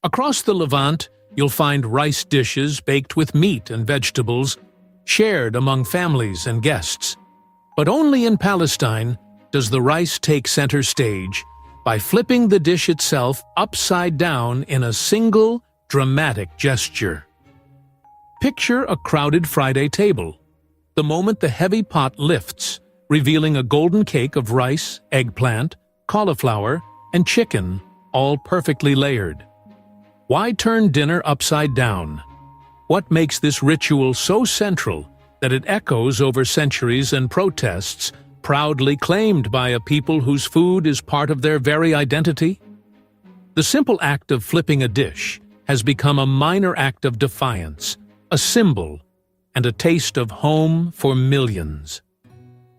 Across the Levant, you'll find rice dishes baked with meat and vegetables, shared among families and guests. But only in Palestine does the rice take center stage by flipping the dish itself upside down in a single, dramatic gesture. Picture a crowded Friday table. The moment the heavy pot lifts, revealing a golden cake of rice, eggplant, cauliflower, and chicken, all perfectly layered. Why turn dinner upside down? What makes this ritual so central that it echoes over centuries and protests proudly claimed by a people whose food is part of their very identity? The simple act of flipping a dish has become a minor act of defiance, a symbol, and a taste of home for millions.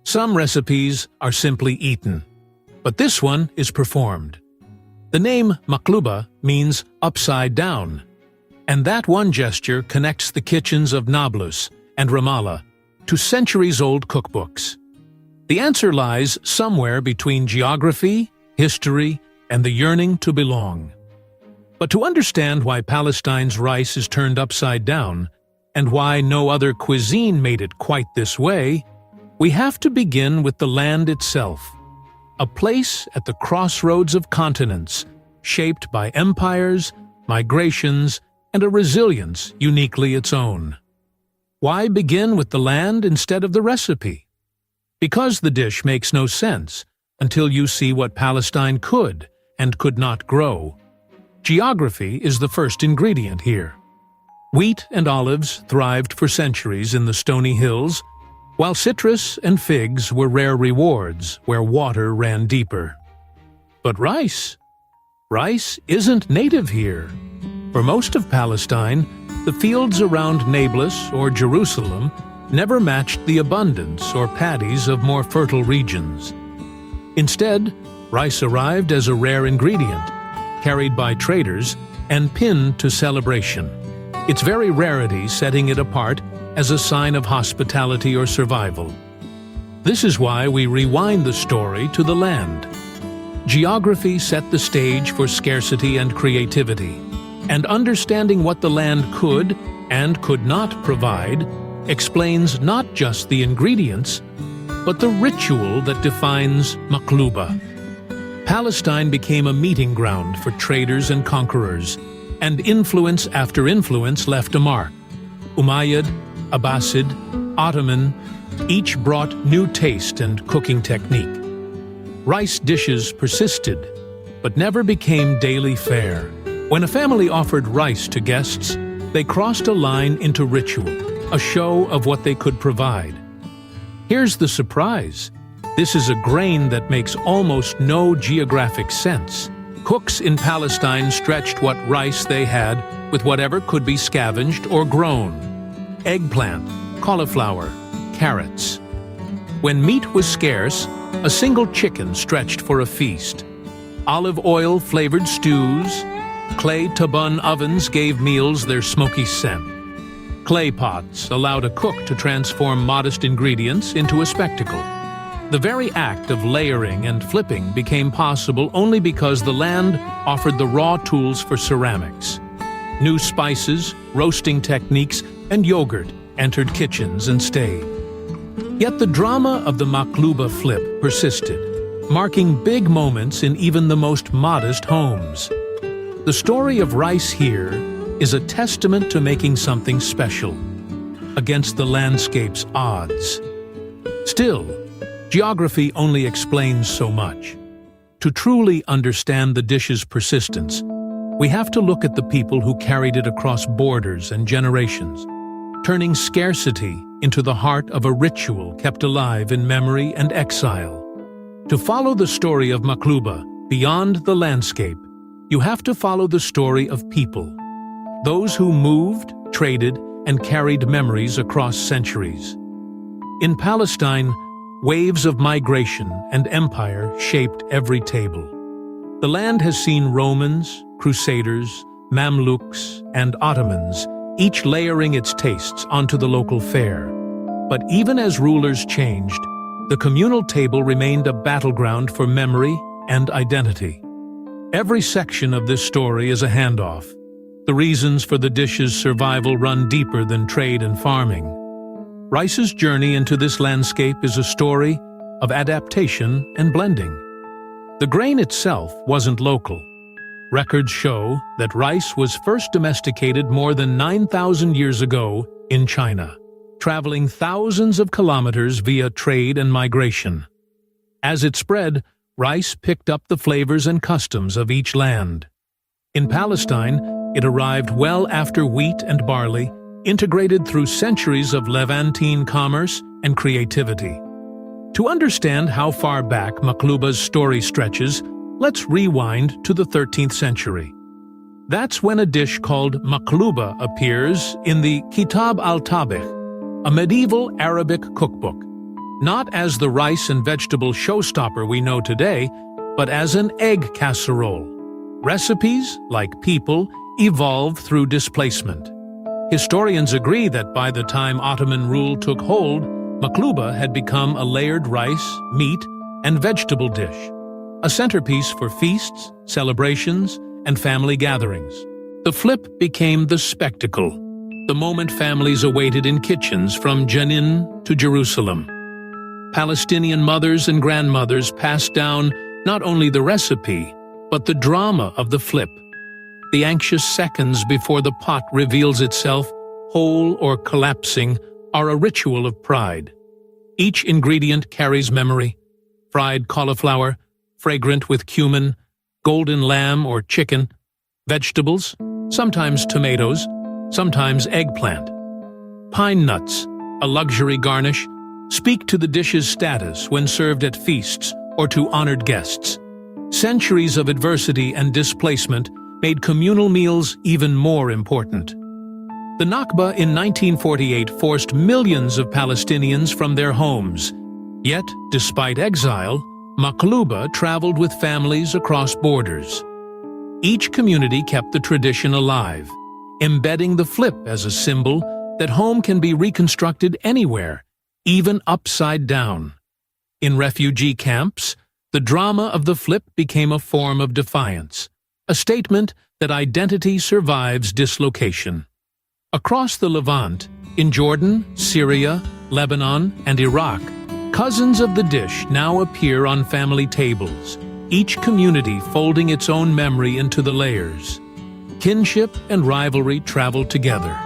Some recipes are simply eaten, but this one is performed. The name maqluba means upside down, and that one gesture connects the kitchens of Nablus and Ramallah to centuries-old cookbooks. The answer lies somewhere between geography, history, and the yearning to belong. But to understand why Palestine's rice is turned upside down, and why no other cuisine made it quite this way, we have to begin with the land itself. A place at the crossroads of continents, shaped by empires, migrations, and a resilience uniquely its own. Why begin with the land instead of the recipe? Because the dish makes no sense until you see what Palestine could and could not grow. Geography is the first ingredient here. Wheat and olives thrived for centuries in the stony hills, while citrus and figs were rare rewards where water ran deeper. But rice? Rice isn't native here. For most of Palestine, the fields around Nablus or Jerusalem never matched the abundance or paddies of more fertile regions. Instead, rice arrived as a rare ingredient, carried by traders and pinned to celebration, its very rarity setting it apart as a sign of hospitality or survival. This is why we rewind the story to the land. Geography set the stage for scarcity and creativity, and understanding what the land could and could not provide explains not just the ingredients, but the ritual that defines maqluba. Palestine became a meeting ground for traders and conquerors, and influence after influence left a mark. Umayyad, Abbasid, Ottoman, each brought new taste and cooking technique. Rice dishes persisted, but never became daily fare. When a family offered rice to guests, they crossed a line into ritual, a show of what they could provide. Here's the surprise. This is a grain that makes almost no geographic sense. Cooks in Palestine stretched what rice they had with whatever could be scavenged or grown. Eggplant, cauliflower, carrots. When meat was scarce, a single chicken stretched for a feast. Olive oil-flavored stews, clay tabun ovens gave meals their smoky scent. Clay pots allowed a cook to transform modest ingredients into a spectacle. The very act of layering and flipping became possible only because the land offered the raw tools for ceramics. New spices, roasting techniques, and yogurt entered kitchens and stayed. Yet the drama of the maqluba flip persisted, marking big moments in even the most modest homes. The story of rice here is a testament to making something special, against the landscape's odds. Still, geography only explains so much. To truly understand the dish's persistence, we have to look at the people who carried it across borders and generations, turning scarcity into the heart of a ritual kept alive in memory and exile. To follow the story of maqluba beyond the landscape, you have to follow the story of people, those who moved, traded, and carried memories across centuries. In Palestine, waves of migration and empire shaped every table. The land has seen Romans, Crusaders, Mamluks, and Ottomans, each layering its tastes onto the local fare. But even as rulers changed, the communal table remained a battleground for memory and identity. Every section of this story is a handoff. The reasons for the dish's survival run deeper than trade and farming. Rice's journey into this landscape is a story of adaptation and blending. The grain itself wasn't local. Records show that rice was first domesticated more than 9,000 years ago in China, traveling thousands of kilometers via trade and migration. As it spread, rice picked up the flavors and customs of each land. In Palestine, it arrived well after wheat and barley, integrated through centuries of Levantine commerce and creativity. To understand how far back maqluba's story stretches, let's rewind to the 13th century. That's when a dish called maqluba appears in the Kitab al-Tabikh, a medieval Arabic cookbook, not as the rice and vegetable showstopper we know today, but as an egg casserole. Recipes, like people, evolved through displacement. Historians agree that by the time Ottoman rule took hold, maqluba had become a layered rice, meat, and vegetable dish, a centerpiece for feasts, celebrations, and family gatherings. The flip became the spectacle, the moment families awaited in kitchens from Jenin to Jerusalem. Palestinian mothers and grandmothers passed down not only the recipe, but the drama of the flip. The anxious seconds before the pot reveals itself, whole or collapsing, are a ritual of pride. Each ingredient carries memory: fried cauliflower, fragrant with cumin, golden lamb or chicken, vegetables, sometimes tomatoes, sometimes eggplant. Pine nuts, a luxury garnish, speak to the dish's status when served at feasts or to honored guests. Centuries of adversity and displacement made communal meals even more important. The Nakba in 1948 forced millions of Palestinians from their homes. Yet, despite exile, maqluba traveled with families across borders. Each community kept the tradition alive, embedding the flip as a symbol that home can be reconstructed anywhere, even upside down. In refugee camps, the drama of the flip became a form of defiance, a statement that identity survives dislocation. Across the Levant, in Jordan, Syria, Lebanon, and Iraq, cousins of the dish now appear on family tables, each community folding its own memory into the layers. Kinship and rivalry traveled together.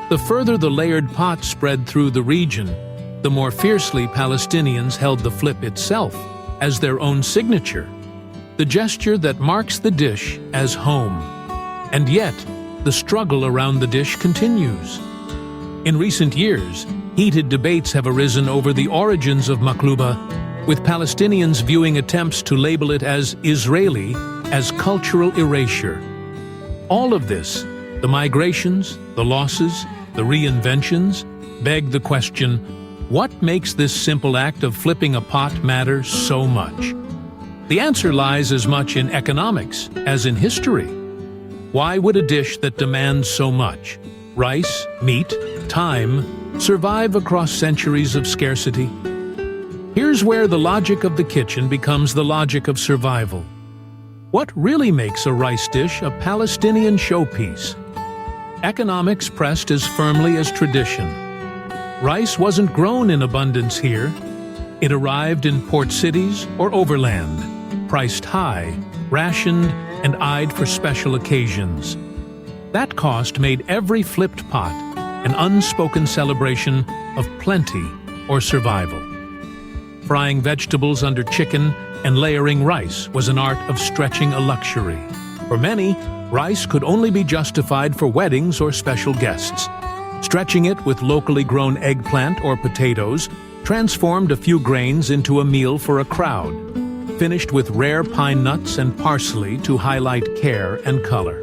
The further the layered pot spread through the region, the more fiercely Palestinians held the flip itself as their own signature, the gesture that marks the dish as home. And yet, the struggle around the dish continues. In recent years, heated debates have arisen over the origins of maqluba, with Palestinians viewing attempts to label it as Israeli as cultural erasure. All of this, the migrations, the losses, the reinventions, beg the question, what makes this simple act of flipping a pot matter so much? The answer lies as much in economics as in history. Why would a dish that demands so much, rice, meat, time, survive across centuries of scarcity? Here's where the logic of the kitchen becomes the logic of survival. What really makes a rice dish a Palestinian showpiece? Economics pressed as firmly as tradition. Rice wasn't grown in abundance here. It arrived in port cities or overland, priced high, rationed, and eyed for special occasions. That cost made every flipped pot an unspoken celebration of plenty or survival. Frying vegetables under chicken and layering rice was an art of stretching a luxury. For many, rice could only be justified for weddings or special guests. Stretching it with locally grown eggplant or potatoes transformed a few grains into a meal for a crowd, finished with rare pine nuts and parsley to highlight care and color.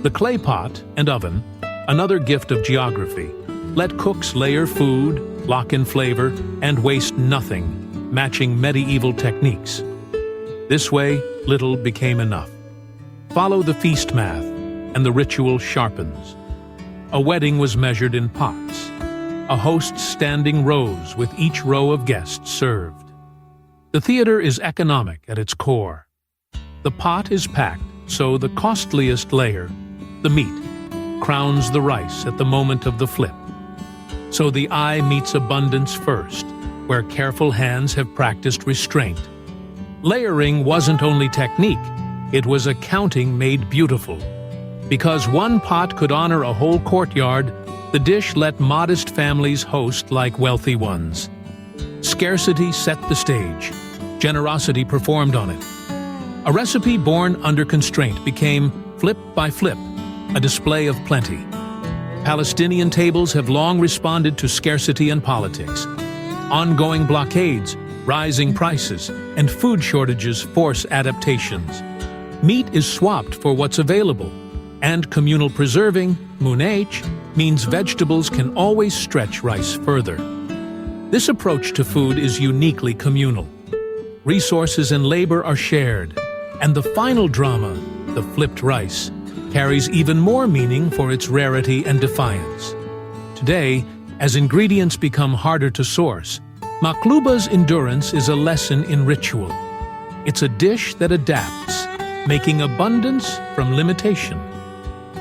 The clay pot and oven, another gift of geography, let cooks layer food, lock in flavor, and waste nothing, matching medieval techniques. This way, little became enough. Follow the feast math, and the ritual sharpens. A wedding was measured in pots, a host's standing rows with each row of guests served. The theater is economic at its core. The pot is packed, so the costliest layer, the meat, crowns the rice at the moment of the flip. So the eye meets abundance first, where careful hands have practiced restraint. Layering wasn't only technique, it was accounting made beautiful. Because one pot could honor a whole courtyard, the dish let modest families host like wealthy ones. Scarcity set the stage. Generosity performed on it. A recipe born under constraint became, flip by flip, a display of plenty. Palestinian tables have long responded to scarcity and politics. Ongoing blockades, rising prices, and food shortages force adaptations. Meat is swapped for what's available, and communal preserving, munach, means vegetables can always stretch rice further. This approach to food is uniquely communal. Resources and labor are shared, and the final drama, the flipped rice, carries even more meaning for its rarity and defiance. Today, as ingredients become harder to source, maqluba's endurance is a lesson in ritual. It's a dish that adapts, making abundance from limitation.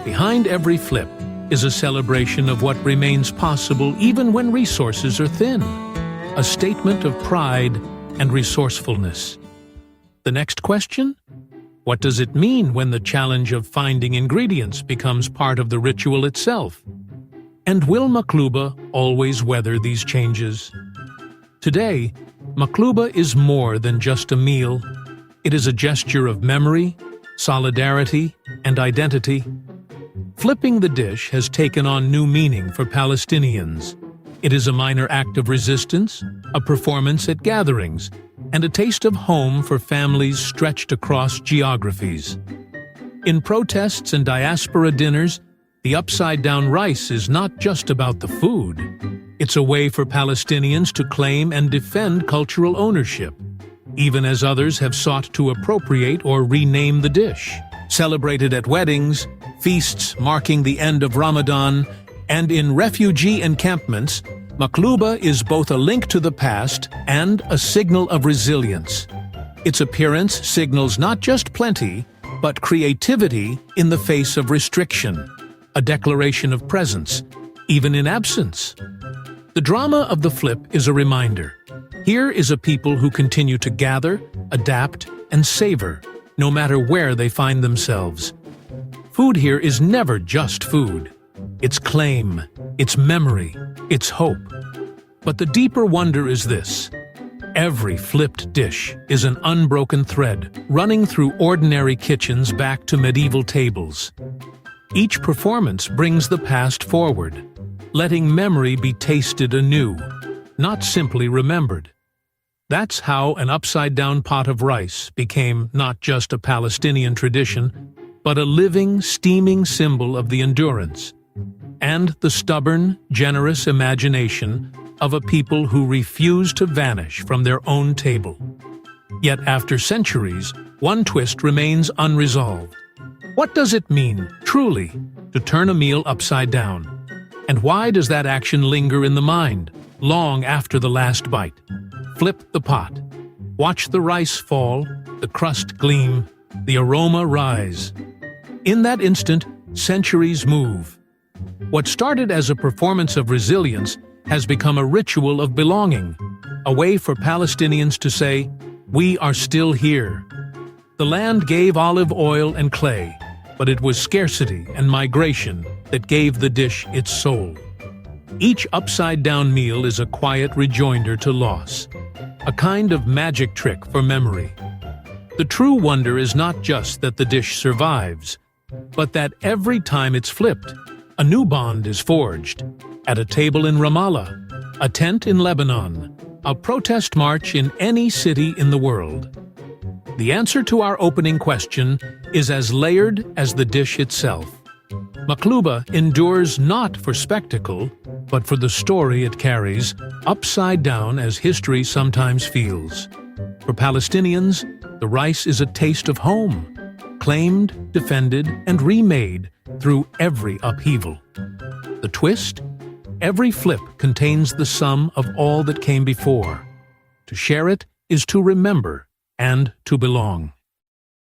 Behind every flip is a celebration of what remains possible even when resources are thin, a statement of pride and resourcefulness. The next question? What does it mean when the challenge of finding ingredients becomes part of the ritual itself? And will maqluba always weather these changes? Today, maqluba is more than just a meal. It is a gesture of memory, solidarity, and identity. Flipping the dish has taken on new meaning for Palestinians. It is a minor act of resistance, a performance at gatherings, and a taste of home for families stretched across geographies. In protests and diaspora dinners, the upside-down rice is not just about the food. It's a way for Palestinians to claim and defend cultural ownership, even as others have sought to appropriate or rename the dish. Celebrated at weddings, feasts marking the end of Ramadan, and in refugee encampments, maqluba is both a link to the past and a signal of resilience. Its appearance signals not just plenty, but creativity in the face of restriction, a declaration of presence, even in absence. The drama of the flip is a reminder. Here is a people who continue to gather, adapt, and savor, no matter where they find themselves. Food here is never just food. It's claim, it's memory, it's hope. But the deeper wonder is this. Every flipped dish is an unbroken thread running through ordinary kitchens back to medieval tables. Each performance brings the past forward, letting memory be tasted anew, not simply remembered. That's how an upside-down pot of rice became not just a Palestinian tradition, but a living, steaming symbol of the endurance and the stubborn, generous imagination of a people who refuse to vanish from their own table. Yet after centuries, one twist remains unresolved. What does it mean, truly, to turn a meal upside down? And why does that action linger in the mind, long after the last bite? Flip the pot. Watch the rice fall, the crust gleam, the aroma rise. In that instant, centuries move. What started as a performance of resilience has become a ritual of belonging, a way for Palestinians to say, "We are still here." The land gave olive oil and clay, but it was scarcity and migration that gave the dish its soul. Each upside-down meal is a quiet rejoinder to loss, a kind of magic trick for memory. The true wonder is not just that the dish survives, but that every time it's flipped, a new bond is forged. At a table in Ramallah, a tent in Lebanon, a protest march in any city in the world. The answer to our opening question is as layered as the dish itself. Maqluba endures not for spectacle, but for the story it carries, upside down as history sometimes feels. For Palestinians, the rice is a taste of home, claimed, defended, and remade through every upheaval. The twist? Every flip contains the sum of all that came before. To share it is to remember and to belong.